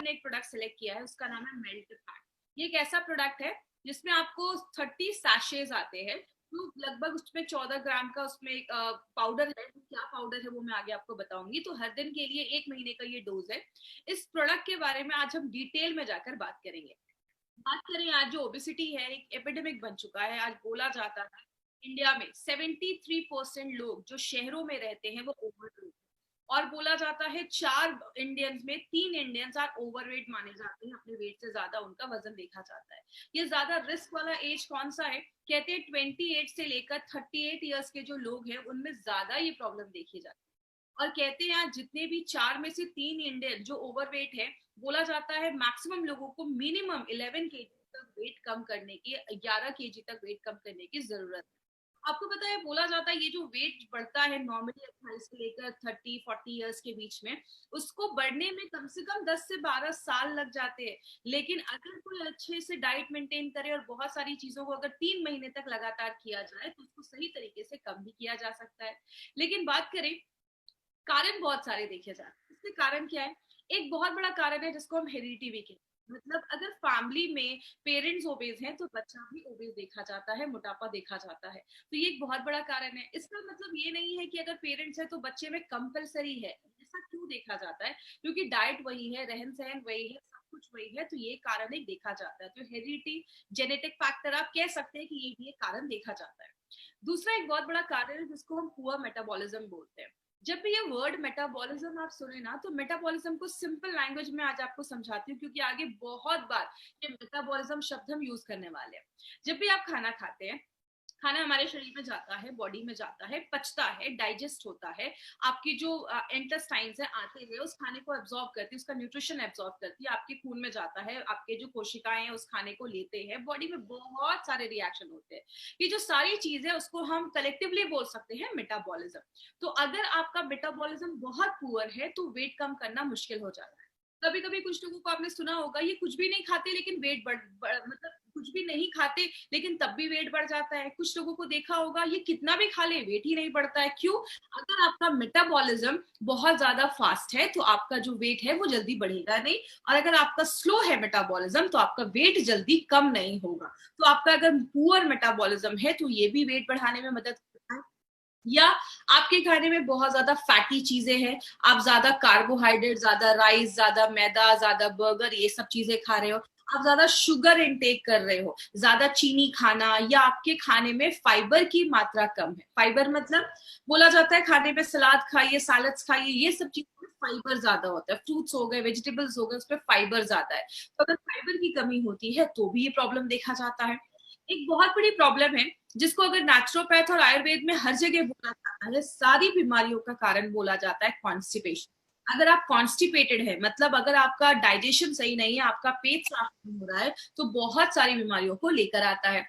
मैंने एक product select किया है, उसका नाम है मेल्ट फैट। ये एक ऐसा प्रोडक्ट है जिसमें आपको 30 सैशेज आते हैं, तो लगभग उसमें 14 ग्राम का उसमें पाउडर है। क्या पाउडर है वो मैं आगे आपको बताऊंगी। तो हर दिन के लिए 1 महीने का ये डोज है। इस प्रोडक्ट के बारे में आज हम डिटेल में जाकर बात करेंगे। बात करें, आज जो ओबेसिटी है एक एपिडेमिक बन चुका है। आज बोला जाता है इंडिया में 73% लोग जो शहरों में रहते हैं वो ओवरवेट, और बोला जाता है 4 इंडियंस में 3 इंडियंस आर ओवरवेट माने जाते हैं, अपने वेट से ज्यादा उनका वजन देखा जाता है। ये ज्यादा रिस्क वाला एज कौन सा है? कहते हैं 28 से लेकर 38 ईयर्स के जो लोग हैं उनमें ज्यादा ये प्रॉब्लम देखी जाती है। और कहते हैं आज जितने भी 4 में से 3 इंडियन जो ओवरवेट है, बोला जाता है मैक्सिमम लोगों को मिनिमम 11 केजी तक वेट कम करने की, 11 केजी तक वेट कम करने की जरूरत है। आपको पता है, बोला जाता है ये जो वेट बढ़ता है नॉर्मली 28 से लेकर 30-40 इयर्स के बीच में, उसको बढ़ने में कम से कम 10 से 12 साल लग जाते हैं। लेकिन अगर कोई अच्छे से डाइट मेंटेन करे और बहुत सारी चीजों को अगर 3 महीने तक लगातार किया जाए तो उसको सही तरीके से कम भी किया जा सकता है। लेकिन बात करें, कारण बहुत सारे देखे जाते हैं। इसके कारण क्या है? एक बहुत बड़ा कारण है जिसको हम हेरिडिटी भी कहते हैं। मतलब अगर फैमिली में पेरेंट्स ओबेज हैं तो बच्चा भी ओबेज देखा जाता है, मोटापा देखा जाता है। तो ये एक बहुत बड़ा कारण है। इसका मतलब ये नहीं है कि अगर पेरेंट्स है तो बच्चे में कंपलसरी है। ऐसा क्यों देखा जाता है? क्योंकि डाइट वही है, रहन सहन वही है, सब कुछ वही है, तो ये कारण एक देखा जाता है। तो हेरिडिटी, जेनेटिक फैक्टर आप कह सकते हैं कि ये भी एक कारण देखा जाता है। दूसरा एक बहुत बड़ा कारण है जिसको हम पुअर मेटाबॉलिज्म बोलते हैं। जब भी ये वर्ड मेटाबॉलिज्म आप सुने ना, तो मेटाबॉलिज्म को सिंपल लैंग्वेज में आज आपको समझाती हूँ, क्योंकि आगे बहुत बार ये मेटाबॉलिज्म शब्द हम यूज करने वाले हैं। जब भी आप खाना खाते हैं, खाना हमारे शरीर में जाता है, बॉडी में जाता है, पचता है, डाइजेस्ट होता है। आपकी जो इंटेस्टाइन्स है आते हुए उस खाने को एब्जॉर्ब करती है, उसका न्यूट्रिशन एब्जॉर्ब करती है, आपके खून में जाता है, आपके जो कोशिकाएं हैं उस खाने को लेते हैं, बॉडी में बहुत सारे रिएक्शन होते हैं। ये जो सारी चीजें उसको हम कलेक्टिवली बोल सकते हैं मेटाबॉलिज्म। तो अगर आपका मेटाबॉलिज्म बहुत पुअर है तो वेट कम करना मुश्किल हो जाता है। कभी कभी कुछ लोगों को आपने सुना होगा, ये कुछ भी नहीं खाते लेकिन वेट मतलब कुछ भी नहीं खाते लेकिन तब भी वेट बढ़ जाता है। कुछ लोगों को देखा होगा, ये कितना भी खा ले वेट ही नहीं बढ़ता है। क्यों? अगर आपका मेटाबॉलिज्म बहुत ज्यादा फास्ट है तो आपका जो वेट है वो जल्दी बढ़ेगा नहीं, और अगर आपका स्लो है मेटाबॉलिज्म तो आपका वेट जल्दी कम नहीं होगा। तो आपका अगर पुअर मेटाबॉलिज्म है तो ये भी वेट बढ़ाने में मदद करता है। या आपके खाने में बहुत ज्यादा फैटी चीजें हैं, आप ज्यादा कार्बोहाइड्रेट, ज्यादा राइस, ज्यादा मैदा, ज्यादा बर्गर, ये सब चीजें खा रहे हो, आप ज्यादा शुगर इनटेक कर रहे हो, ज्यादा चीनी खाना, या आपके खाने में फाइबर की मात्रा कम है। फाइबर मतलब बोला जाता है खाने पे सलाद खाइए, सैलड्स खाइए, ये सब चीजों में फाइबर ज्यादा होता है। फ्रूट्स हो गए, वेजिटेबल्स हो गए, उसमें फाइबर ज्यादा है। तो अगर फाइबर की कमी होती है तो भी ये प्रॉब्लम देखा जाता है। एक बहुत बड़ी प्रॉब्लम है जिसको अगर नेचुरोपैथ और आयुर्वेद में हर जगह बोला जाता है, सारी बीमारियों का कारण बोला जाता है कॉन्स्टिपेशन। अगर आप कॉन्स्टिपेटेड है, मतलब अगर आपका डाइजेशन सही नहीं है, आपका पेट साफ नहीं हो रहा है, तो बहुत सारी बीमारियों को लेकर आता है।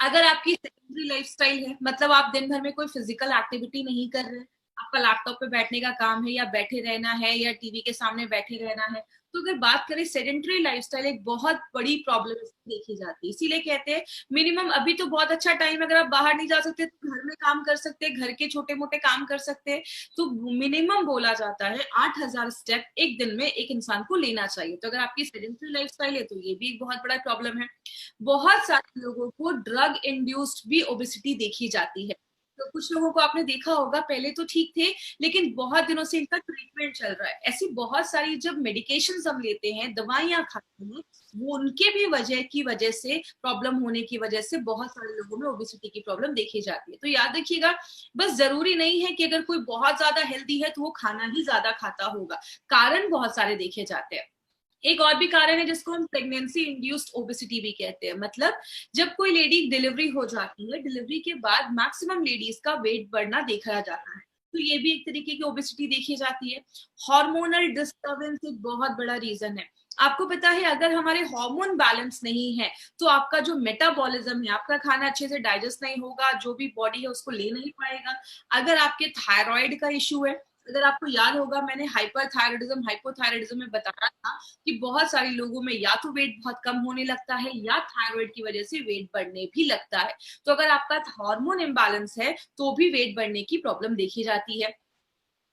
अगर आपकी सेडेंटरी लाइफस्टाइल है, मतलब आप दिन भर में कोई फिजिकल एक्टिविटी नहीं कर रहे, आपका लैपटॉप पे बैठने का काम है, या बैठे रहना है, या टीवी के सामने बैठे रहना है, तो अगर बात करें सेडेंटरी लाइफस्टाइल एक बहुत बड़ी प्रॉब्लम देखी जाती है। इसीलिए कहते हैं मिनिमम, अभी तो बहुत अच्छा टाइम, अगर आप बाहर नहीं जा सकते तो घर में काम कर सकते हैं, घर के छोटे मोटे काम कर सकते हैं। तो मिनिमम बोला जाता है 8,000 स्टेप एक दिन में एक इंसान को लेना चाहिए। तो अगर आपकी सेडेंटरी लाइफस्टाइल है तो ये भी एक बहुत बड़ा प्रॉब्लम है। बहुत सारे लोगों को ड्रग इंड्यूस्ड भी ओबेसिटी देखी जाती है। तो कुछ लोगों को आपने देखा होगा, पहले तो ठीक थे लेकिन बहुत दिनों से इनका ट्रीटमेंट चल रहा है। ऐसी बहुत सारी जब मेडिकेशन हम लेते हैं, दवाइयां खाते हैं, वो उनके भी वजह से प्रॉब्लम होने की वजह से बहुत सारे लोगों में ओबेसिटी की प्रॉब्लम देखी जाती है। तो याद रखिएगा, बस जरूरी नहीं है कि अगर कोई बहुत ज्यादा हेल्दी है तो वो खाना ही ज्यादा खाता होगा। कारण बहुत सारे देखे जाते हैं। एक और भी कारण है जिसको हम प्रेगनेंसी इंड्यूस्ड ओबेसिटी भी कहते हैं। मतलब जब कोई लेडी डिलीवरी हो जाती है, डिलीवरी के बाद मैक्सिमम लेडीज का वेट बढ़ना देखा जाता है, तो ये भी एक तरीके की ओबेसिटी देखी जाती है। हार्मोनल डिस्टर्बेंस एक बहुत बड़ा रीजन है। आपको पता है, अगर हमारे हार्मोन बैलेंस नहीं है तो आपका जो मेटाबॉलिज्म है, आपका खाना अच्छे से डाइजेस्ट नहीं होगा, जो भी बॉडी है उसको ले नहीं पाएगा। अगर आपके थायराइड का इश्यू है, अगर आपको याद होगा मैंने हाइपरथायराइडिज्म हाइपोथायराइडिज्म में बताया था कि बहुत सारे लोगों में या तो वेट बहुत कम होने लगता है या थायराइड की वजह से वेट बढ़ने भी लगता है। तो अगर आपका हार्मोन इम्बैलेंस है तो भी वेट बढ़ने की प्रॉब्लम देखी जाती है।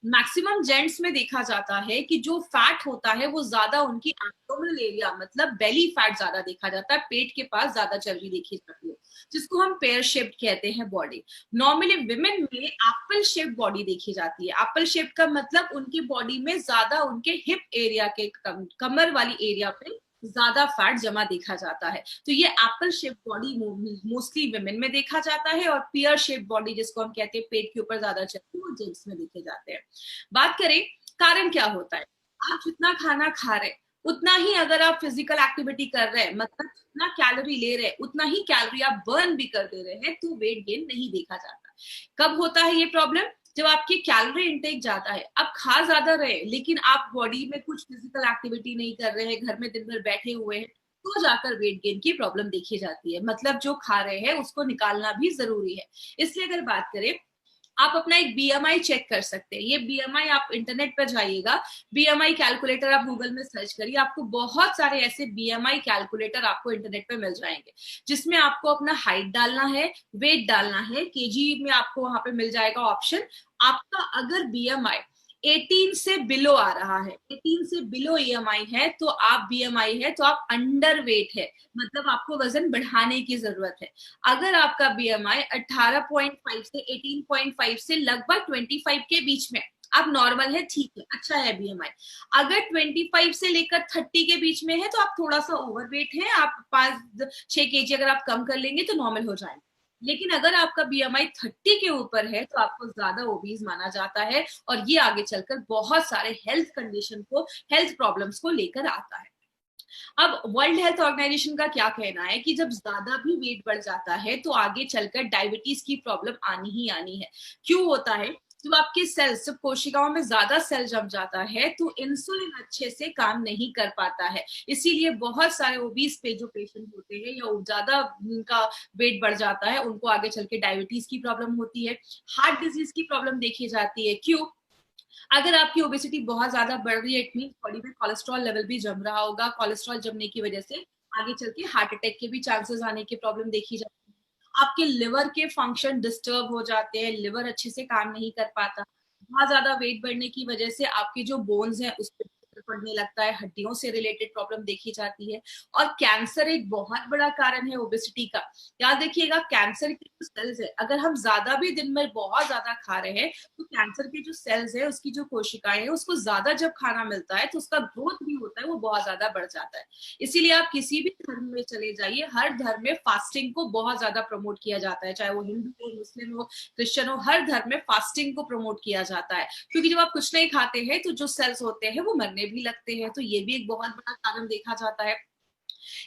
मैक्सिमम जेंट्स में देखा जाता है कि जो फैट होता है वो ज्यादा उनकी एब्डोमिनल एरिया मतलब बेली फैट ज्यादा देखा जाता है, पेट के पास ज्यादा चर्बी देखी जाती है, जिसको हम पेयर शेप्ड कहते हैं बॉडी। नॉर्मली विमेन में एप्पल शेप्ड बॉडी देखी जाती है। एप्पल शेप का मतलब उनकी बॉडी में ज्यादा उनके हिप एरिया के कमर वाली एरिया पे ज्यादा फैट जमा देखा जाता है। तो ये Apple shape body mostly women में देखा जाता है, और पियर शेप बॉडी जिसको हम कहते हैं पेट के ऊपर ज्यादा चलती है, वो जेंट्स में देखे जाते हैं। बात करें कारण क्या होता है, आप जितना खाना खा रहे उतना ही अगर आप फिजिकल एक्टिविटी कर रहे हैं, मतलब जितना कैलोरी ले रहे हैं उतना ही कैलोरी आप बर्न भी कर दे रहे हैं, तो वेट गेन नहीं देखा जाता। कब होता है ये प्रॉब्लम, जब आपकी कैलोरी इंटेक ज्यादा है, आप खा ज्यादा रहे लेकिन आप बॉडी में कुछ फिजिकल एक्टिविटी नहीं कर रहे हैं, घर में दिन भर बैठे हुए हैं, तो जाकर वेट गेन की प्रॉब्लम देखी जाती है। मतलब जो खा रहे हैं उसको निकालना भी जरूरी है। इसलिए अगर बात करें, आप अपना एक बीएमआई चेक कर सकते हैं। ये बीएमआई आप इंटरनेट पर जाइएगा, बीएमआई कैलकुलेटर आप गूगल में सर्च करिए, आपको बहुत सारे ऐसे बीएमआई कैलकुलेटर आपको इंटरनेट पे मिल जाएंगे, जिसमें आपको अपना हाइट डालना है, वेट डालना है, केजी में आपको वहां पे मिल जाएगा ऑप्शन। आपका अगर बीएमआई 18 से बिलो आ रहा है, 18 से बिलो ईएमआई है तो आप बीएमआई है तो आप अंडर वेट है, मतलब आपको वजन बढ़ाने की जरूरत है। अगर आपका बीएमआई 18.5 से 18.5 से लगभग 25 के बीच में, आप नॉर्मल है, ठीक है, अच्छा है बीएमआई। अगर 25 से लेकर 30 के बीच में है तो आप थोड़ा सा ओवरवेट है, आप 5-6 केजी अगर आप कम कर लेंगे तो नॉर्मल हो जाएगा। लेकिन अगर आपका बीएमआई 30 के ऊपर है तो आपको ज्यादा ओबीज माना जाता है, और ये आगे चलकर बहुत सारे हेल्थ कंडीशन को, हेल्थ प्रॉब्लम्स को लेकर आता है। अब वर्ल्ड हेल्थ ऑर्गेनाइजेशन का क्या कहना है कि जब ज्यादा भी वेट बढ़ जाता है तो आगे चलकर डायबिटीज की प्रॉब्लम आनी ही आनी है। क्यों होता है, जब आपके सेल्स, जब कोशिकाओं में ज्यादा सेल जम जाता है तो इंसुलिन अच्छे से काम नहीं कर पाता है। इसीलिए बहुत सारे ओबीस पे जो पेशेंट होते हैं या ज्यादा उनका वेट बढ़ जाता है, उनको आगे चल के डायबिटीज की प्रॉब्लम होती है, हार्ट डिजीज की प्रॉब्लम देखी जाती है। क्यों, अगर आपकी ओबेसिटी बहुत ज्यादा बढ़ रही है, इट मीन बॉडी में कोलेस्ट्रॉल लेवल भी जम रहा होगा, कोलेस्ट्रॉल जमने की वजह से आगे चल के हार्ट अटैक के भी चांसेस आने की प्रॉब्लम देखी जाती है। आपके लिवर के फंक्शन डिस्टर्ब हो जाते हैं, लिवर अच्छे से काम नहीं कर पाता। बहुत ज्यादा वेट बढ़ने की वजह से आपके जो बोन्स हैं उस पर पड़ने लगता है, हड्डियों से रिलेटेड प्रॉब्लम देखी जाती है। और कैंसर एक बहुत बड़ा कारण है ओबेसिटी का। याद रखिएगा, कैंसर के जो सेल्स है, अगर हम ज्यादा भी दिन में बहुत ज्यादा खा रहे हैं तो कैंसर के जो सेल्स है, उसकी जो कोशिकाएं है, उसको ज्यादा जब खाना मिलता है तो उसका ग्रोथ भी होता है, वो बहुत ज्यादा बढ़ जाता है। इसीलिए आप किसी भी धर्म में चले जाइए, हर धर्म में फास्टिंग को बहुत ज्यादा प्रमोट किया जाता है, चाहे वो हिंदू हो, मुस्लिम हो, क्रिश्चियन हो, हर धर्म में फास्टिंग को प्रमोट किया जाता है। क्योंकि जब आप कुछ नहीं खाते हैं तो जो सेल्स होते हैं वो मरने भी लगते हैं, तो ये भी एक बहुत बड़ा कारण देखा जाता है।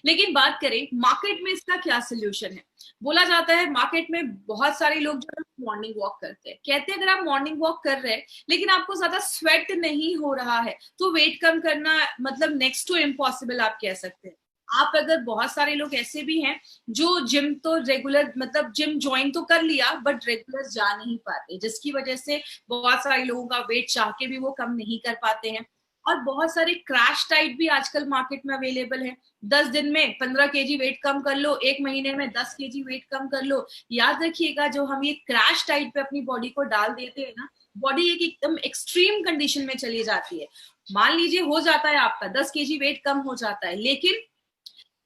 लेकिन बात करें मार्केट में इसका क्या सोल्यूशन है, बोला जाता है मार्केट में बहुत सारे लोग जो मॉर्निंग वॉक करते हैं, कहते हैं अगर आप मॉर्निंग वॉक कर रहे हैं लेकिन आपको ज्यादा स्वेट नहीं हो रहा है तो वेट कम करना मतलब नेक्स्ट टू इम्पॉसिबल आप कह सकते हैं। आप अगर, बहुत सारे लोग ऐसे भी हैं जो जिम तो रेगुलर, मतलब जिम ज्वाइन तो कर लिया बट रेगुलर जा नहीं पाते, जिसकी वजह से बहुत सारे लोगों का वेट चाह के भी वो कम नहीं कर पाते हैं। और बहुत सारे क्रैश डाइट भी आजकल मार्केट में अवेलेबल है। 10 दिन में 15 केजी वेट कम कर लो, 1 महीने में 10 केजी वेट कम कर लो। याद रखिएगा, जो हम ये क्रैश डाइट पे अपनी बॉडी को डाल देते हैं ना, बॉडी एक एकदम एक्सट्रीम कंडीशन में चली जाती है। मान लीजिए हो जाता है आपका 10 केजी वेट कम हो जाता है, लेकिन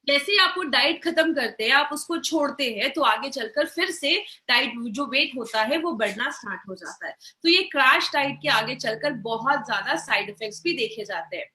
जैसे ही आप वो डाइट खत्म करते हैं, आप उसको छोड़ते हैं, तो आगे चलकर फिर से डाइट जो वेट होता है वो बढ़ना स्टार्ट हो जाता है। तो ये क्रैश डाइट के आगे चलकर बहुत ज्यादा साइड इफेक्ट्स भी देखे जाते हैं।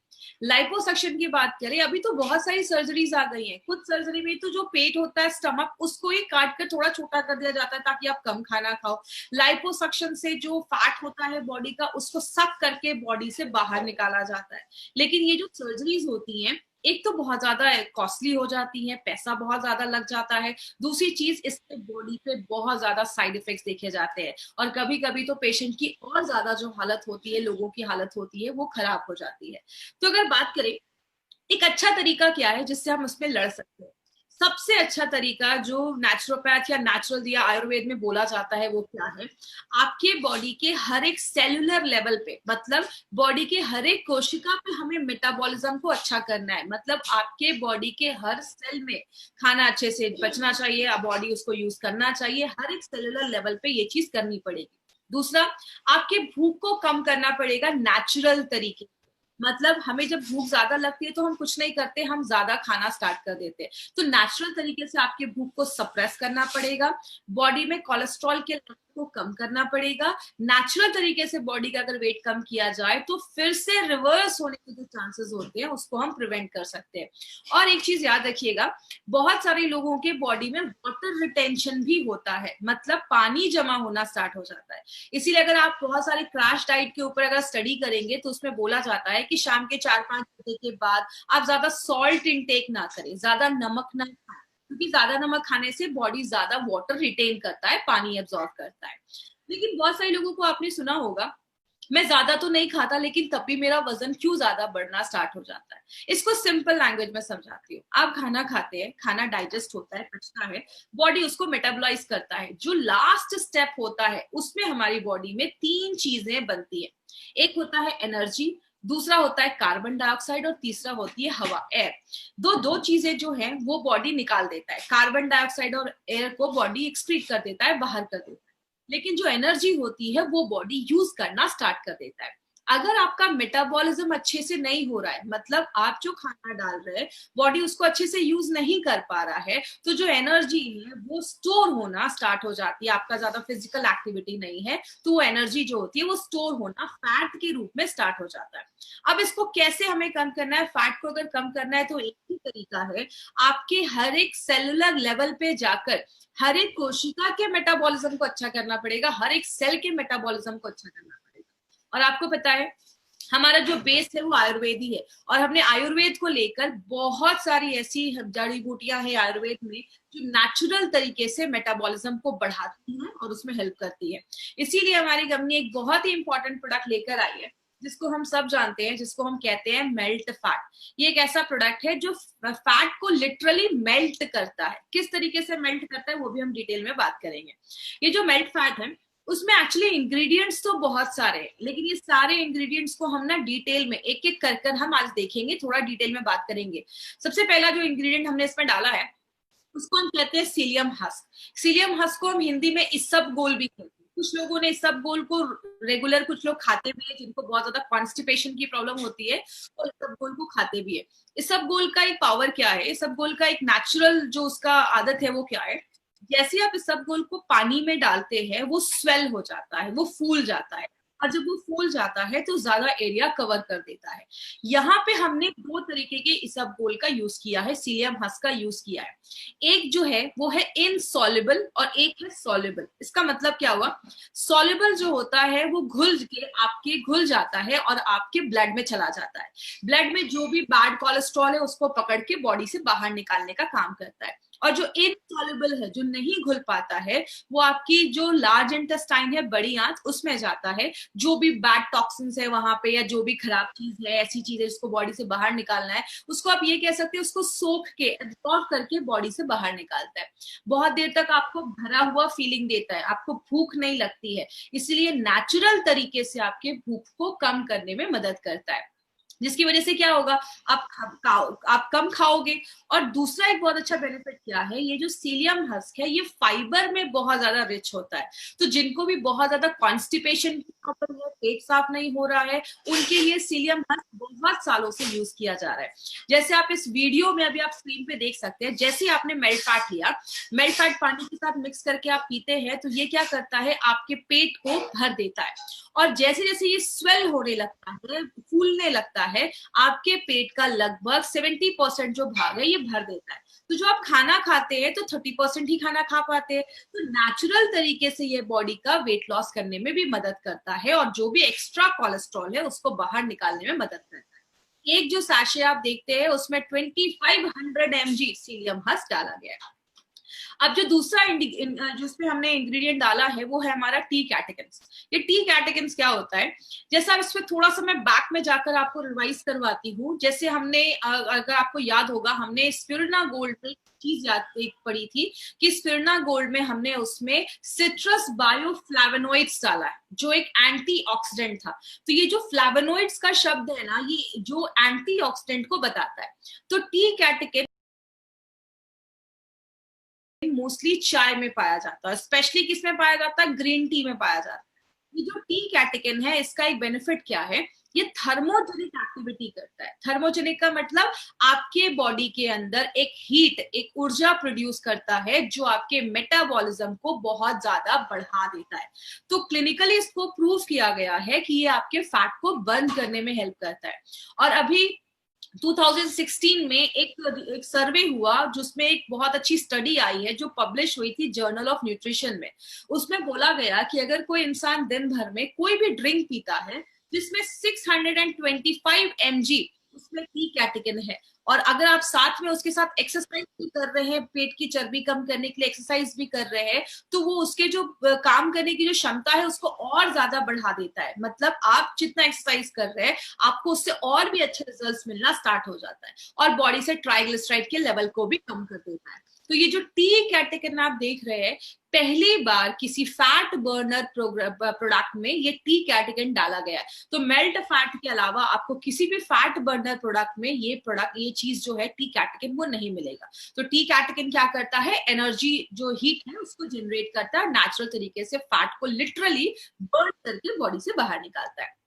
लाइपोसक्शन की बात करें, अभी तो बहुत सारी सर्जरीज आ गई हैं। कुछ सर्जरी में तो जो पेट होता है, स्टमक, उसको ही काट कर थोड़ा छोटा कर दिया जाता है ताकि आप कम खाना खाओ। लाइपोसक्शन से जो फैट होता है बॉडी का, उसको सक करके बॉडी से बाहर निकाला जाता है। लेकिन ये जो सर्जरीज होती हैं, एक तो बहुत ज्यादा कॉस्टली हो जाती है, पैसा बहुत ज्यादा लग जाता है। दूसरी चीज, इससे बॉडी पे बहुत ज्यादा साइड इफेक्ट्स देखे जाते हैं, और कभी कभी तो पेशेंट की और ज्यादा जो हालत होती है, लोगों की हालत होती है, वो खराब हो जाती है। तो अगर बात करें एक अच्छा तरीका क्या है जिससे हम उसमें लड़ सकते हैं, सबसे अच्छा तरीका जो नेचुरोपैथ या नेचुरल या आयुर्वेद में बोला जाता है वो क्या है, आपके बॉडी के हर एक सेलुलर लेवल पे, मतलब बॉडी के हर एक कोशिका पे हमें मेटाबॉलिज्म को अच्छा करना है। मतलब आपके बॉडी के हर सेल में खाना अच्छे से बचना चाहिए, बॉडी उसको यूज करना चाहिए, हर एक सेलुलर लेवल पे ये चीज करनी पड़ेगी। दूसरा, आपके भूख को कम करना पड़ेगा नेचुरल तरीके। मतलब हमें जब भूख ज्यादा लगती है तो हम कुछ नहीं करते, हम ज्यादा खाना स्टार्ट कर देते हैं। तो नेचुरल तरीके से आपके भूख को सप्रेस करना पड़ेगा, बॉडी में कोलेस्ट्रॉल के लेवल को कम करना पड़ेगा। नेचुरल तरीके से बॉडी का अगर वेट कम किया जाए तो फिर से रिवर्स होने के जो चांसेस होते हैं उसको हम प्रिवेंट कर सकते हैं। और एक चीज याद रखिएगा, बहुत सारे लोगों के बॉडी में वाटर रिटेंशन भी होता है, मतलब पानी जमा होना स्टार्ट हो जाता है। इसीलिए अगर आप बहुत सारे क्रैश डाइट के ऊपर अगर स्टडी करेंगे तो उसमें बोला जाता है कि शाम के 4-5 बजे के बाद आप ज्यादा सॉल्ट इनटेक ना करें, ज्यादा नमक ना खाएं, क्योंकि ज्यादा नमक खाने से बॉडी ज्यादा वाटर रिटेन करता है, पानी एब्जॉर्ब करता है। लेकिन बहुत सारे लोगों को आपने सुना होगा, मैं ज्यादा तो नहीं खाता लेकिन तब भी मेरा वजन क्यों ज्यादा बढ़ना स्टार्ट हो जाता है। इसको सिंपल लैंग्वेज में समझाती हूँ। आप खाना खाते हैं, खाना डाइजेस्ट होता है, पचता है, बॉडी उसको मेटाबोलाइज करता है। जो लास्ट स्टेप होता है उसमें हमारी बॉडी में 3 चीजें बनती है। एक होता है एनर्जी, दूसरा होता है कार्बन डाइऑक्साइड और तीसरा होती है हवा, एयर। दो चीजें जो है वो बॉडी निकाल देता है। कार्बन डाइऑक्साइड और एयर को बॉडी एक्सक्रीट कर देता है, बाहर कर देता है। लेकिन जो एनर्जी होती है वो बॉडी यूज करना स्टार्ट कर देता है। अगर आपका मेटाबॉलिज्म अच्छे से नहीं हो रहा है, मतलब आप जो खाना डाल रहे हैं बॉडी उसको अच्छे से यूज नहीं कर पा रहा है, तो जो एनर्जी है वो स्टोर होना स्टार्ट हो जाती है। आपका ज्यादा फिजिकल एक्टिविटी नहीं है तो वो एनर्जी जो होती है वो स्टोर होना फैट के रूप में स्टार्ट हो जाता है। अब इसको कैसे हमें कम करना है? फैट को अगर कम करना है तो एक ही तरीका है, आपके हर एक सेलुलर लेवल पे जाकर हर एक कोशिका के मेटाबॉलिज्म को अच्छा करना पड़ेगा, हर एक सेल के मेटाबॉलिज्म को अच्छा करना पड़ेगा। और आपको पता है हमारा जो बेस है वो आयुर्वेद ही है, और हमने आयुर्वेद को लेकर बहुत सारी ऐसी जड़ी बूटियां हैं आयुर्वेद में जो नेचुरल तरीके से मेटाबॉलिज्म को बढ़ाती हैं और उसमें हेल्प करती है। इसीलिए हमारी कंपनी एक बहुत ही इंपॉर्टेंट प्रोडक्ट लेकर आई है जिसको हम सब जानते हैं, जिसको हम कहते हैं मेल्ट फैट। ये एक ऐसा प्रोडक्ट है जो फैट को लिटरली मेल्ट करता है। किस तरीके से मेल्ट करता है वो भी हम डिटेल में बात करेंगे। ये जो मेल्ट फैट है उसमें एक्चुअली इंग्रेडिएंट्स तो बहुत सारे हैं, लेकिन ये सारे इंग्रेडिएंट्स को हम ना डिटेल में एक एक कर कर हम आज देखेंगे, थोड़ा डिटेल में बात करेंगे। सबसे पहला जो इंग्रेडिएंट हमने इसमें डाला है उसको हम कहते हैं सीलियम हस्क। सीलियम हस्क को हम हिंदी में इसबगोल भी कहते हैं। कुछ लोगों ने इसबगोल को रेगुलर, कुछ लोग खाते भी है जिनको बहुत ज्यादा कॉन्स्टिपेशन की प्रॉब्लम होती है तो इसबगोल को खाते भी है। इसबगोल का एक पावर क्या है, इसबगोल का एक नेचुरल जो उसका आदत है वो क्या है, जैसे आप इसबगोल को पानी में डालते हैं वो स्वेल हो जाता है, वो फूल जाता है, और जब वो फूल जाता है तो ज्यादा एरिया कवर कर देता है। यहाँ पे हमने 2 तरीके के इसबगोल का यूज किया है, सीलियम हस्क का यूज किया है। एक जो है वो है इनसॉल्युबल और एक है सॉल्युबल। इसका मतलब क्या हुआ, सॉल्युबल जो होता है वो घुल जाता है और आपके ब्लड में चला जाता है। ब्लड में जो भी बैड कोलेस्ट्रॉल है उसको पकड़ के बॉडी से बाहर निकालने का काम करता है। और जो इनसॉल्युबल है, जो नहीं घुल पाता है, वो आपकी जो लार्ज इंटेस्टाइन है, बड़ी आंत, उसमें जाता है। जो भी बैड टॉक्सिन्स है वहां पे या जो भी खराब चीज है, ऐसी चीज है जिसको बॉडी से बाहर निकालना है, उसको आप ये कह सकते हैं उसको सोख के एब्जॉर्ब करके बॉडी से बाहर निकालता है। बहुत देर तक आपको भरा हुआ फीलिंग देता है, आपको भूख नहीं लगती है, इसलिए नेचुरल तरीके से आपके भूख को कम करने में मदद करता है। जिसकी वजह से क्या होगा, आप कम खाओगे। और दूसरा एक बहुत अच्छा बेनिफिट क्या है, ये जो सीलियम हस्क है ये फाइबर में बहुत ज्यादा रिच होता है। तो जिनको भी बहुत ज्यादा कॉन्स्टिपेशन की प्रॉब्लम है, पेट साफ नहीं हो रहा है, उनके लिए सीलियम हस्क बहुत सालों से यूज किया जा रहा है। जैसे आप इस वीडियो में अभी आप स्क्रीन पे देख सकते हैं, जैसे आपने मेल्ट फैट लिया, मेल्ट फैट पानी के साथ मिक्स करके आप पीते हैं तो ये क्या करता है, आपके पेट को भर देता है। और जैसे जैसे ये स्वेल होने लगता है, फूलने लगता है, आपके पेट का लगभग 70% जो भाग है ये भर देता है। तो जो आप खाना खाते हैं तो 30% ही खाना खा पाते हैं। तो नेचुरल तरीके से ये बॉडी का वेट लॉस करने में भी मदद करता है और जो भी एक्स्ट्रा कोलेस्ट्रॉल है उसको बाहर निकालने में मदद करता है। एक जो सैशे आप देखते हैं उसमें 2500 mg सीलियम हस्क डाला गया है। अब जो दूसरा जिसमें हमने इंग्रेडिएंट डाला है वो है हमारा टी कैटेकिन्स। ये टी कैटेकिन्स क्या होता है, जैसा इसमें थोड़ा सा मैं बैक में जाकर आपको रिवाइज करवाती हूँ। जैसे हमने अगर आपको याद होगा, हमने स्पिरुलिना गोल्ड में चीज एक पढ़ी थी कि स्पिरुलिना गोल्ड में हमने उसमें सिट्रस बायोफ्लैवोनॉइड्स डाला है जो एक एंटीऑक्सीडेंट था। तो ये जो फ्लैवोनॉइड्स का शब्द है ना, ये जो एंटीऑक्सीडेंट को बताता है। तो टी कैटेकिन मोस्टली चाय में पाया जाता है, स्पेशली किस में पाया जाता है, ग्रीन टी में पाया जाता है। ये जो टी कैटेकिन है इसका एक बेनिफिट क्या है, ये थर्मोजेनिक एक्टिविटी करता है। थर्मोजेनिक का मतलब आपके बॉडी के अंदर एक हीट, एक ऊर्जा प्रोड्यूस करता है जो आपके मेटाबॉलिज्म को बहुत ज्यादा बढ़ा देता है। तो क्लिनिकली इसको प्रूव किया गया है कि ये आपके फैट को बर्न करने में हेल्प करता है। और अभी 2016 में एक सर्वे हुआ जिसमें एक बहुत अच्छी स्टडी आई है जो पब्लिश हुई थी जर्नल ऑफ न्यूट्रिशन में। उसमें बोला गया कि अगर कोई इंसान दिन भर में कोई भी ड्रिंक पीता है जिसमें 625 mg उसमें टी कैटेकिन है, और अगर आप साथ में उसके साथ एक्सरसाइज भी कर रहे हैं, पेट की चर्बी कम करने के लिए एक्सरसाइज भी कर रहे हैं, तो वो उसके जो काम करने की जो क्षमता है उसको और ज्यादा बढ़ा देता है। मतलब आप जितना एक्सरसाइज कर रहे हैं आपको उससे और भी अच्छे रिजल्ट्स मिलना स्टार्ट हो जाता है, और बॉडी से ट्राइग्लिसराइड के लेवल को भी कम कर देता है। तो ये जो टी कैटेकिन आप देख रहे हैं, पहली बार किसी फैट बर्नर प्रोडक्ट में ये टी कैटेकिन डाला गया है। तो मेल्ट फैट के अलावा आपको किसी भी फैट बर्नर प्रोडक्ट में ये चीज जो है टी कैटेकिन वो नहीं मिलेगा। तो टी कैटेकिन क्या करता है, एनर्जी जो हीट है उसको जनरेट करता है, नेचुरल तरीके से फैट को लिटरली बर्न करके बॉडी से बाहर निकालता है।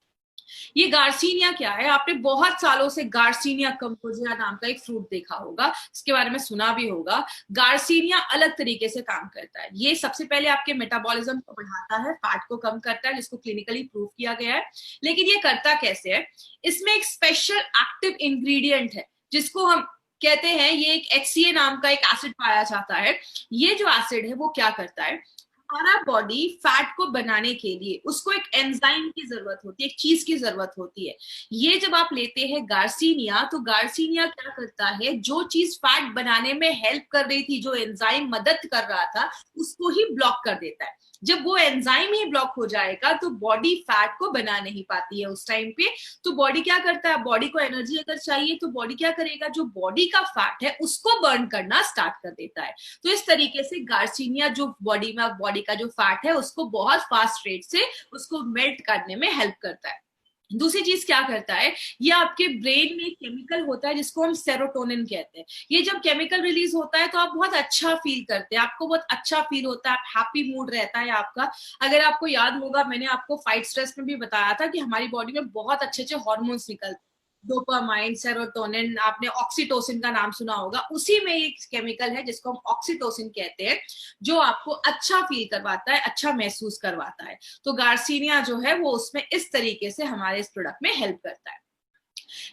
ये गार्सिनिया क्या है, आपने बहुत सालों से गार्सिनिया कंपोजिया नाम का एक फ्रूट देखा होगा, इसके बारे में सुना भी होगा। गार्सिनिया अलग तरीके से काम करता है। ये सबसे पहले आपके मेटाबॉलिज्म को बढ़ाता है, फैट को कम करता है, जिसको क्लिनिकली प्रूव किया गया है। लेकिन ये करता कैसे है, इसमें एक स्पेशल एक्टिव इंग्रेडिएंट है जिसको हम कहते हैं, ये एक HCA नाम का एक एसिड पाया जाता है। ये जो एसिड है वो क्या करता है, हमारा बॉडी फैट को बनाने के लिए उसको एक एंजाइम की जरूरत होती है, एक चीज की जरूरत होती है। ये जब आप लेते हैं गार्सिनिया, तो गार्सिनिया क्या करता है, जो चीज फैट बनाने में हेल्प कर रही थी, जो एंजाइम मदद कर रहा था, उसको ही ब्लॉक कर देता है। जब वो एंजाइम ही ब्लॉक हो जाएगा तो बॉडी फैट को बना नहीं पाती है उस टाइम पे। तो बॉडी क्या करता है, बॉडी को एनर्जी अगर चाहिए तो बॉडी क्या करेगा, जो बॉडी का फैट है उसको बर्न करना स्टार्ट कर देता है। तो इस तरीके से गार्सिनिया जो बॉडी का जो फैट है उसको बहुत फास्ट रेट से उसको मेल्ट करने में हेल्प करता है। दूसरी चीज क्या करता है, ये आपके ब्रेन में एक केमिकल होता है जिसको हम सेरोटोनिन कहते हैं। ये जब केमिकल रिलीज होता है तो आप बहुत अच्छा फील करते हैं, आपको बहुत अच्छा फील होता है, आप हैप्पी मूड रहता है आपका। अगर आपको याद होगा, मैंने आपको फाइट स्ट्रेस में भी बताया था कि हमारी बॉडी में बहुत अच्छे अच्छे हॉर्मोन्स निकलते हैं, डोपामाइन, सेरोटोनिन, आपने ऑक्सीटोसिन का नाम सुना होगा। उसी में एक केमिकल है जिसको हम ऑक्सीटोसिन कहते हैं, जो आपको अच्छा फील करवाता है, अच्छा महसूस करवाता है। तो गार्सिनिया जो है वो उसमें इस तरीके से हमारे इस प्रोडक्ट में हेल्प करता है।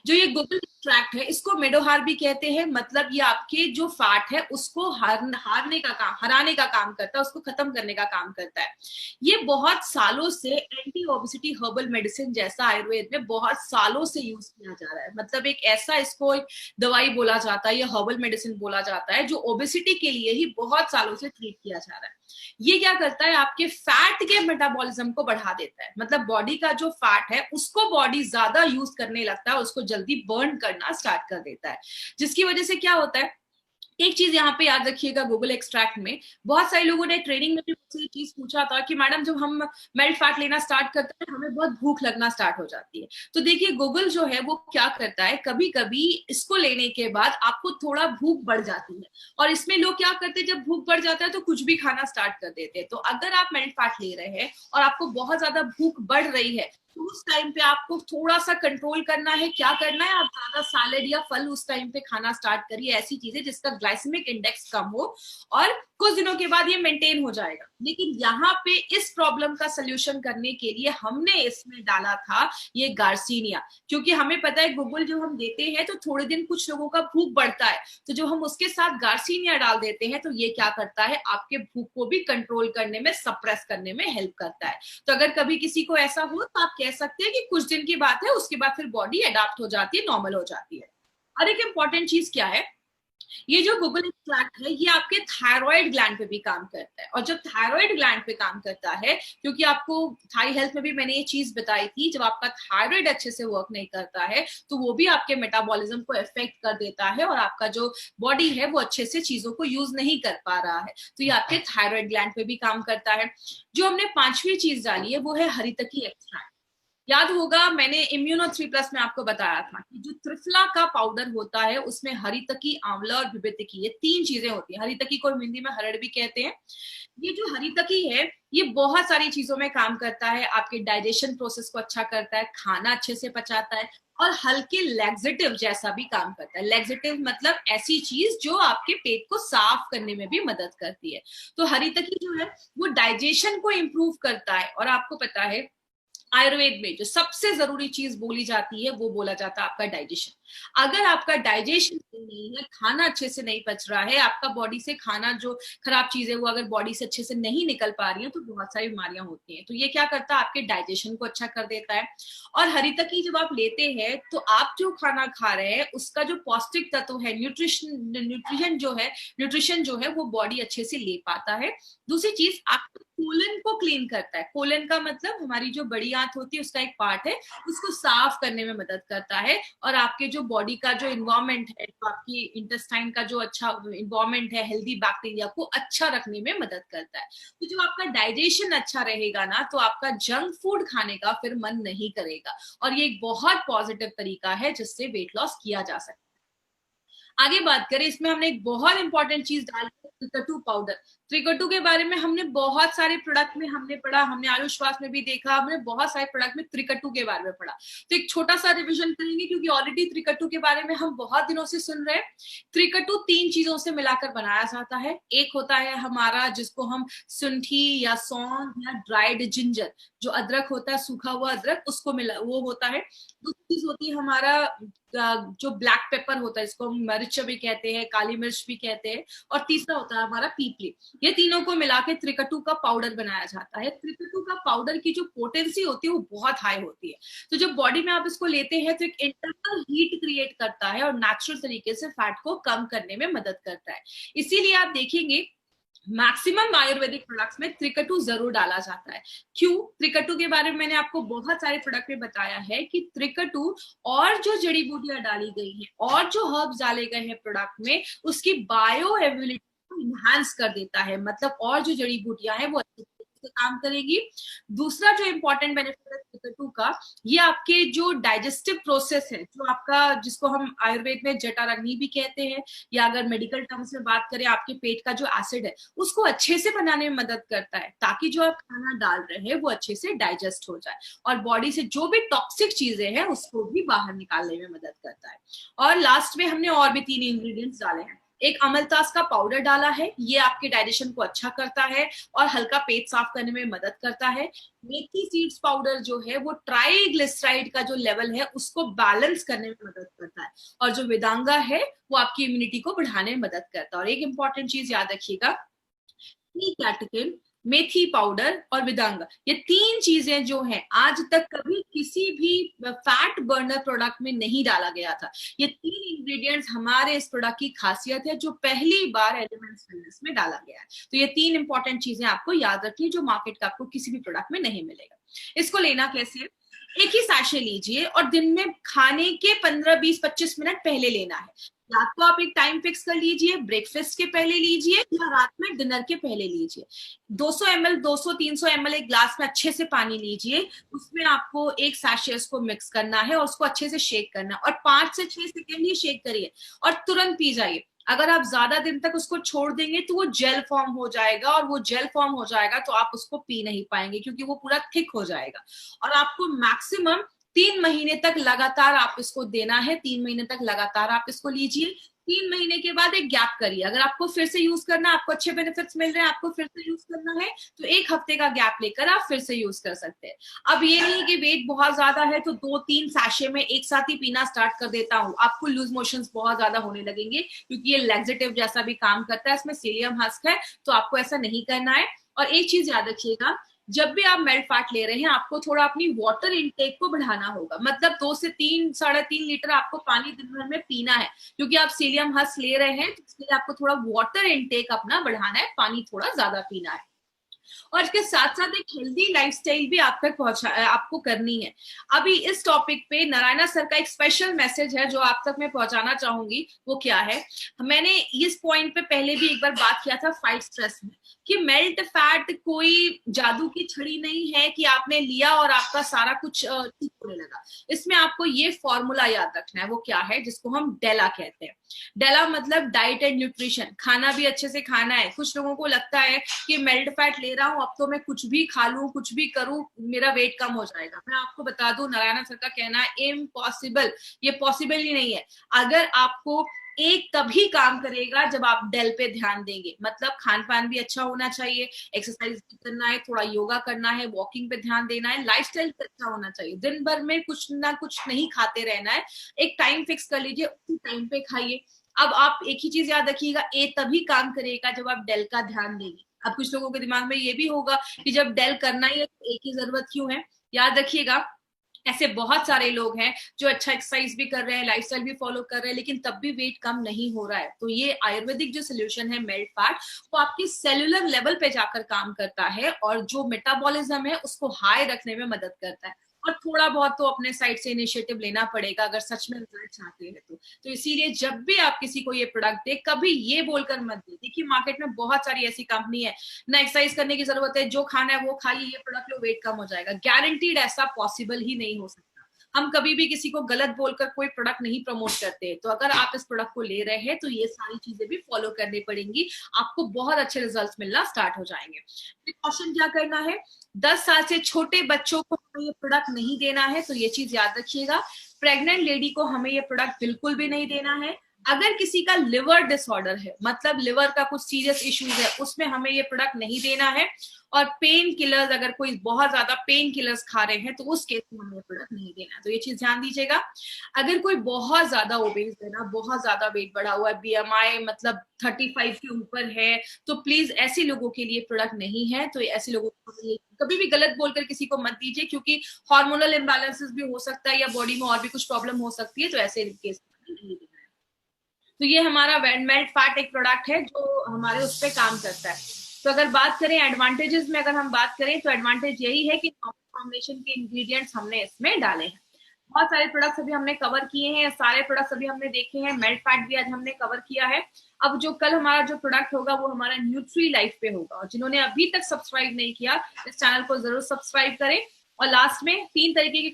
जो ये गुगल एक्सट्रैक्ट है इसको मेडोहार भी कहते हैं, मतलब ये आपके जो फैट है उसको हराने का काम करता है, उसको खत्म करने का काम करता है। ये बहुत सालों से एंटी ओबेसिटी हर्बल मेडिसिन जैसा आयुर्वेद में बहुत सालों से यूज किया जा रहा है। मतलब एक ऐसा, इसको एक दवाई बोला जाता है या हर्बल मेडिसिन बोला जाता है जो ओबेसिटी के लिए ही बहुत सालों से ट्रीट किया जा रहा है। ये क्या करता है, आपके फैट के मेटाबॉलिज्म को बढ़ा देता है। मतलब बॉडी का जो फैट है उसको बॉडी ज्यादा यूज करने लगता है, उसको जल्दी बर्न करना स्टार्ट कर देता है। जिसकी वजह से क्या होता है, एक चीज यहाँ पे याद रखिएगा, गूगल एक्सट्रैक्ट में बहुत सारे लोगों ने ट्रेनिंग में भी मुझसे ये चीज पूछा था कि मैडम जब हम मेल्ट फैट लेना स्टार्ट करते हैं हमें बहुत भूख लगना स्टार्ट हो जाती है। तो देखिए गूगल जो है वो क्या करता है, कभी कभी इसको लेने के बाद आपको थोड़ा भूख बढ़ जाती है, और इसमें लोग क्या करते हैं, जब भूख बढ़ जाता है तो कुछ भी खाना स्टार्ट कर देते हैं। तो अगर आप मेल्ट फैट ले रहे हैं और आपको बहुत ज्यादा भूख बढ़ रही है तो उस टाइम पे आपको थोड़ा सा कंट्रोल करना है। क्या करना है, आप ज्यादा सैलेड या फल उस टाइम पे खाना स्टार्ट करिए, ऐसी चीजें जिसका ग्लाइसेमिक इंडेक्स कम हो, और कुछ दिनों के बाद ये मेंटेन हो जाएगा। लेकिन यहाँ पे इस प्रॉब्लम का सोल्यूशन करने के लिए हमने इसमें डाला था ये गार्सिनिया, क्योंकि हमें पता है गूगल जो हम देते हैं तो थोड़े दिन कुछ लोगों का भूख बढ़ता है, तो जो हम उसके साथ गार्सिनिया डाल देते हैं तो ये क्या करता है, आपके भूख को भी कंट्रोल करने में, सप्रेस करने में हेल्प करता है। तो अगर कभी किसी को ऐसा हो तो आप कह सकते हैं कि कुछ दिन की बात है, उसके बाद फिर बॉडी अडाप्ट हो जाती है, नॉर्मल हो जाती है। और एक इंपॉर्टेंट चीज क्या है, ये जो गूगल एक्सट्रैक्ट है ये आपके थायराइड ग्लैंड पे भी काम करता है। और जब थायराइड ग्लैंड पे काम करता है, क्योंकि आपको थाई हेल्थ में भी मैंने ये चीज बताई थी, जब आपका थायराइड अच्छे से वर्क नहीं करता है तो वो भी आपके मेटाबॉलिज्म को इफेक्ट कर देता है, और आपका जो बॉडी है वो अच्छे से चीजों को यूज नहीं कर पा रहा है। तो ये आपके थायराइड ग्लैंड पे भी काम करता है। जो हमने पांचवी चीज डाली है वो है हरितकी एक्सट्रैक्ट। याद होगा मैंने इम्यूनो 3+ में आपको बताया था कि जो त्रिफला का पाउडर होता है उसमें हरितकी, आंवला और विभितकी, ये 3 चीजें होती है। हरितकी को हिंदी में हरड़ भी कहते हैं। ये जो हरितकी है ये बहुत सारी चीजों में काम करता है, आपके डाइजेशन प्रोसेस को अच्छा करता है, खाना अच्छे से पचाता है और हल्के लेग्जेटिव जैसा भी काम करता है। लेग्जेटिव मतलब ऐसी चीज जो आपके पेट को साफ करने में भी मदद करती है। तो हरितकी जो है वो डाइजेशन को इम्प्रूव करता है। और आपको पता है आयुर्वेद में जो सबसे जरूरी चीज बोली जाती है वो बोला जाता है आपका डाइजेशन। अगर आपका डाइजेशन नहीं है, खाना अच्छे से नहीं पच रहा है, आपका बॉडी से खाना जो खराब चीजें वो अगर बॉडी से अच्छे से नहीं निकल पा रही है तो बहुत सारी बीमारियां होती हैं। तो ये क्या करता है, आपके डाइजेशन को अच्छा कर देता है। और हरितकी जब आप लेते हैं तो आप जो खाना खा रहे हैं उसका जो पौष्टिक तत्व है, न्यूट्रिशन जो है वो बॉडी अच्छे से ले पाता है। दूसरी चीज, आपके कोलन को क्लीन करता है। कोलन का मतलब हमारी जो बड़ी आंत होती है उसका एक पार्ट है, उसको साफ करने में मदद करता है। और आपके जो बॉडी का जो इन्वायरमेंट है, तो आपकी इंटेस्टाइन का जो अच्छा इन्वायरमेंट है, हेल्दी बैक्टीरिया को अच्छा रखने में मदद करता है। तो जब आपका डाइजेशन अच्छा रहेगा ना तो आपका जंक फूड खाने का फिर मन नहीं करेगा। और ये एक बहुत पॉजिटिव तरीका है जिससे वेट लॉस किया जा सकता है। आगे बात करें, इसमें हमने एक बहुत इंपॉर्टेंट चीज डाली है, त्रिकटु पाउडर। त्रिकटु के बारे में हमने बहुत सारे प्रोडक्ट में हमने पढ़ा, हमने आयुष्वास में भी देखा, हमने बहुत सारे प्रोडक्ट में त्रिकटु के बारे में पढ़ा। तो एक छोटा सा रिवीजन करेंगे क्योंकि ऑलरेडी त्रिकटु के बारे में हम बहुत दिनों से सुन रहे हैं। त्रिकटु 3 चीजों से मिलाकर बनाया जाता है। एक होता है हमारा जिसको हम सुंठी या सौंठ या ड्राइड जिंजर, जो अदरक होता है, सूखा हुआ अदरक, उसको मिला वो होता है। दूसरी चीज होती है हमारा जो ब्लैक पेपर होता है, इसको हम मिर्च भी कहते हैं, काली मिर्च भी कहते हैं। और तीसरा होता है हमारा पीपली। ये तीनों को मिला के त्रिकटु का पाउडर बनाया जाता है। त्रिकटु का पाउडर की जो पोटेंसी होती है वो बहुत हाई होती है। तो जब बॉडी में आप इसको लेते हैं तो एक इंटरनल हीट क्रिएट करता है और नेचुरल तरीके से फैट को कम करने में मदद करता है। इसीलिए आप देखेंगे मैक्सिमम आयुर्वेदिक प्रोडक्ट्स में त्रिकटु जरूर डाला जाता है। क्यों? त्रिकटु के बारे में मैंने आपको बहुत सारे प्रोडक्ट में बताया है कि त्रिकटु और जो जड़ी बूटियां डाली गई हैं और जो हर्ब्स डाले गए हैं प्रोडक्ट में, उसकी बायो एबिलिटी को इनहांस कर देता है। मतलब और जो जड़ी बूटियां हैं वो अच्छे से काम करेगी। दूसरा जो इंपॉर्टेंट बेनिफिट है त्रिकटु का, ये आपके जो डाइजेस्टिव प्रोसेस है, जो आपका जिसको हम आयुर्वेद में जठराग्नि भी कहते हैं, या अगर मेडिकल टर्म्स में बात करें आपके पेट का जो एसिड है उसको अच्छे से बनाने में मदद करता है, ताकि जो आप खाना डाल रहे हैं वो अच्छे से डाइजेस्ट हो जाए और बॉडी से जो भी टॉक्सिक चीजें हैं उसको भी बाहर निकालने में मदद करता है। और लास्ट में हमने और भी 3 इंग्रेडिएंट्स डाले हैं। एक अमलतास का पाउडर डाला है, ये आपके डाइजेशन को अच्छा करता है और हल्का पेट साफ करने में मदद करता है। मेथी सीड्स पाउडर जो है वो ट्राइग्लिसराइड का जो लेवल है उसको बैलेंस करने में मदद करता है। और जो वेदांगा है वो आपकी इम्यूनिटी को बढ़ाने में मदद करता है। और एक इंपॉर्टेंट चीज याद रखिएगा, कैटकिन, मेथी पाउडर और विदांगा, ये 3 चीजें जो हैं आज तक कभी किसी भी फैट बर्नर प्रोडक्ट में नहीं डाला गया था। ये 3 इंग्रेडिएंट्स हमारे इस प्रोडक्ट की खासियत है जो पहली बार एलिमेंट्स वेलनेस में डाला गया है। तो ये 3 इंपॉर्टेंट चीजें आपको याद रखिए जो मार्केट का आपको किसी भी प्रोडक्ट में नहीं मिलेगा। इसको लेना कैसे है? एक ही सैशे लीजिए और दिन में खाने के 15, 20, 25 मिनट पहले लेना है। या तो आप एक टाइम फिक्स कर लीजिए, ब्रेकफास्ट के पहले लीजिए या रात में डिनर के पहले लीजिए। 200 ml, 200, 300 ml एक ग्लास में अच्छे से पानी लीजिए, उसमें आपको एक सैशे को मिक्स करना है और उसको अच्छे से शेक करना है और 5 से 6 सेकेंड ही शेक करिए और तुरंत पी जाइए। अगर आप ज्यादा दिन तक उसको छोड़ देंगे तो वो जेल फॉर्म हो जाएगा और वो जेल फॉर्म हो जाएगा तो आप उसको पी नहीं पाएंगे क्योंकि वो पूरा थिक हो जाएगा। और आपको मैक्सिमम 3 महीने तक लगातार आप इसको देना है। 3 महीने तक लगातार आप इसको लीजिए। 3 महीने के बाद एक गैप करिए। अगर आपको फिर से यूज करना है, आपको अच्छे बेनिफिट्स मिल रहे हैं, आपको फिर से यूज करना है तो 1 हफ्ते का गैप लेकर आप फिर से यूज कर सकते हैं। अब ये नहीं कि वेट बहुत ज्यादा है तो 2-3 सैशे में एक साथ ही पीना स्टार्ट कर देता हूँ, आपको लूज मोशंस बहुत ज्यादा होने लगेंगे क्योंकि ये लैक्सेटिव जैसा भी काम करता है, इसमें सीलियम हस्क है, तो आपको ऐसा नहीं करना है। और एक चीज याद रखिएगा, जब भी आप मेल्ट फैट ले रहे हैं आपको थोड़ा अपनी वाटर इनटेक को बढ़ाना होगा। मतलब 2 से 3, 3.5 लीटर आपको पानी दिन भर में पीना है क्योंकि आप सीलियम हस्क ले रहे हैं, तो इसलिए आपको थोड़ा वाटर इनटेक अपना बढ़ाना है, पानी थोड़ा ज्यादा पीना है। और इसके साथ साथ एक हेल्दी लाइफस्टाइल भी आप तक आपको करनी है। अभी इस टॉपिक पे नारायणा सर का एक स्पेशल मैसेज है जो आप तक मैं पहुंचाना चाहूंगी। वो क्या है, मैंने इस पॉइंट पे पहले भी एक बार बात किया था फाइट स्ट्रेस में, कि मेल्ट फैट कोई जादू की छड़ी नहीं है कि आपने लिया और आपका सारा कुछ ठीक होने लगा। इसमें आपको ये फॉर्मूला याद रखना है। वो क्या है, जिसको हम डेला कहते हैं। डेला मतलब डाइट एंड न्यूट्रिशन, खाना भी अच्छे से खाना है। कुछ लोगों को लगता है कि मेल्ट फैट ले रहा हूं, अब तो मैं कुछ भी खा लूं, कुछ भी करूं, मेरा वेट कम हो जाएगा। मैं आपको बता दूं, नारायण सर का कहना है इम्पॉसिबल, ये पॉसिबल ही नहीं है। अगर आपको एक तभी काम करेगा जब आप डेल पे ध्यान देंगे। मतलब खान पान भी अच्छा होना चाहिए, एक्सरसाइज भी करना है, थोड़ा योगा करना है, वॉकिंग पे ध्यान देना है, लाइफस्टाइल अच्छा होना चाहिए। दिन भर में कुछ ना कुछ नहीं खाते रहना है, एक टाइम फिक्स कर लीजिए, उसी टाइम पे खाइए। अब आप एक ही चीज याद रखिएगा, ए तभी काम करेगा जब आप डेल का ध्यान देंगे। अब कुछ लोगों के दिमाग में ये भी होगा कि जब डेल करना ही है तो ए की जरूरत क्यों है। याद रखिएगा, ऐसे बहुत सारे लोग हैं जो अच्छा एक्सरसाइज भी कर रहे हैं, लाइफस्टाइल भी फॉलो कर रहे हैं, लेकिन तब भी वेट कम नहीं हो रहा है। तो ये आयुर्वेदिक जो सोल्यूशन है मेल्ट फैट, वो आपकी सेलुलर लेवल पे जाकर काम करता है और जो मेटाबॉलिज्म है उसको हाई रखने में मदद करता है। और थोड़ा बहुत तो अपने साइड से इनिशिएटिव लेना पड़ेगा अगर सच में रिजल्ट चाहते हैं तो इसीलिए जब भी आप किसी को ये प्रोडक्ट दे, कभी ये बोलकर मत दे। देखिए मार्केट में बहुत सारी ऐसी कंपनी है, ना एक्सरसाइज करने की जरूरत है, जो खाना है वो खा ली, ये प्रोडक्ट लो वेट कम हो जाएगा। गारंटीड ऐसा पॉसिबल ही नहीं हो सकता। हम कभी भी किसी को गलत बोलकर कोई प्रोडक्ट नहीं प्रमोट करते। तो अगर आप इस प्रोडक्ट को ले रहे हैं तो ये सारी चीजें भी फॉलो करनी पड़ेंगी, आपको बहुत अच्छे रिजल्ट्स मिलना स्टार्ट हो जाएंगे। प्रिकॉशन क्या करना है, 10 साल से छोटे बच्चों को हमें ये प्रोडक्ट नहीं देना है, तो ये चीज याद रखिएगा। प्रेग्नेंट लेडी को हमें ये प्रोडक्ट बिल्कुल भी नहीं देना है। अगर किसी का लिवर डिसऑर्डर है, मतलब लिवर का कुछ सीरियस इश्यूज है, उसमें हमें ये प्रोडक्ट नहीं देना है। और पेन किलर्स, अगर कोई बहुत ज्यादा पेन किलर्स खा रहे हैं तो उस केस में हमें ये प्रोडक्ट नहीं देना है। तो ये चीज ध्यान दीजिएगा। अगर कोई बहुत ज्यादा ओबेस है ना, बहुत ज्यादा वेट बढ़ा हुआ है, बीएमआई मतलब 35 के ऊपर है, तो प्लीज ऐसे लोगों के लिए प्रोडक्ट नहीं है। तो ऐसे लोगों को कभी भी गलत बोलकर किसी को मत दीजिए, क्योंकि हार्मोनल इम्बैलेंसेस भी हो सकता है या बॉडी में और भी कुछ प्रॉब्लम हो सकती है। तो ऐसे केस में नहीं देना है। तो ये हमारा मेल्ट फैट एक प्रोडक्ट है जो हमारे उस पर काम करता है। तो अगर बात करें एडवांटेजेस में, अगर हम बात करें तो एडवांटेज यही है कि कॉम्बिनेशन के इंग्रेडिएंट्स हमने इसमें डाले हैं। बहुत सारे प्रोडक्ट्स अभी हमने कवर किए हैं, सारे प्रोडक्ट्स अभी हमने देखे हैं, मेल्ट फैट भी आज हमने कवर किया है। अब जो कल हमारा जो प्रोडक्ट होगा वो हमारा न्यूट्री लाइफ पे होगा। और जिन्होंने अभी तक सब्सक्राइब नहीं किया, इस चैनल को जरूर सब्सक्राइब करें। और लास्ट में 3 तरीके के